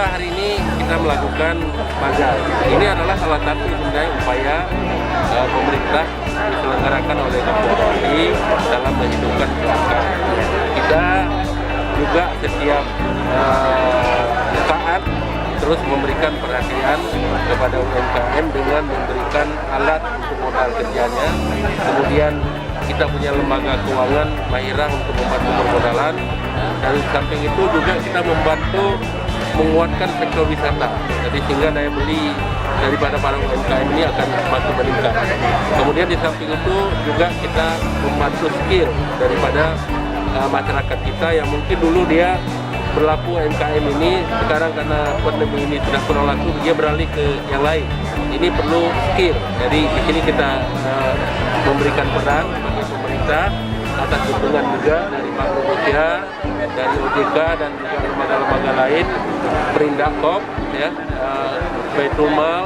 Alhamdulillah hari ini kita melakukan bazar. Ini adalah salah satu sebenarnya upaya pemerintah diselenggarakan oleh Kapolri Bali dalam menghidupkan UMKM. Kita juga setiap saat terus memberikan perhatian kepada UMKM dengan memberikan alat untuk modal kerjanya. Kemudian kita punya lembaga keuangan Mahirah untuk membantu permodalan. Dan samping itu juga kita membantu menguatkan sektor wisata. Jadi sehingga daya beli daripada para UMKM ini akan semakin meningkat. Kemudian di samping itu juga kita membantu skill daripada masyarakat kita yang mungkin dulu dia berlaku UMKM ini, sekarang karena pandemi ini sudah kurang laku, dia beralih ke yang lain. Ini perlu skill. Jadi di sini kita memberikan peran bagi pemerintah atas dukungan juga dari Bank Indonesia, dari OJK dan juga lembaga-lembaga lain, Perindakop, ya, Baitul-Mal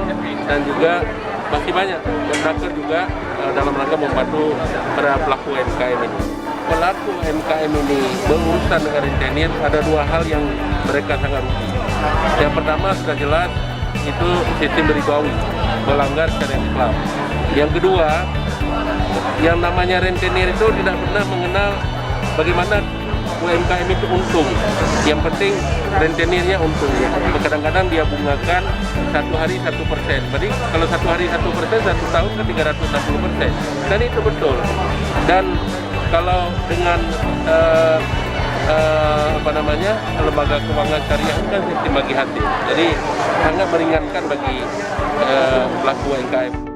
dan juga masih banyak Kemnaker juga dalam rangka membantu para pelaku UMKM ini. Pelaku UMKM ini berurusan dengan rentenir, ada dua hal yang mereka sangat rugi. Yang pertama sudah jelas itu sistem ribawi, melanggar syariat Islam. Yang kedua, yang namanya rentenir itu tidak pernah mengenal bagaimana UMKM itu untung. Yang penting rentenirnya untung. Kadang-kadang dia bungakan satu hari 1%. Jadi kalau satu hari 1%, satu tahun kan 360%. Dan itu betul. Dan kalau dengan lembaga keuangan syariah itu kan sistem bagi hasil. Jadi sangat meringankan bagi pelaku UMKM.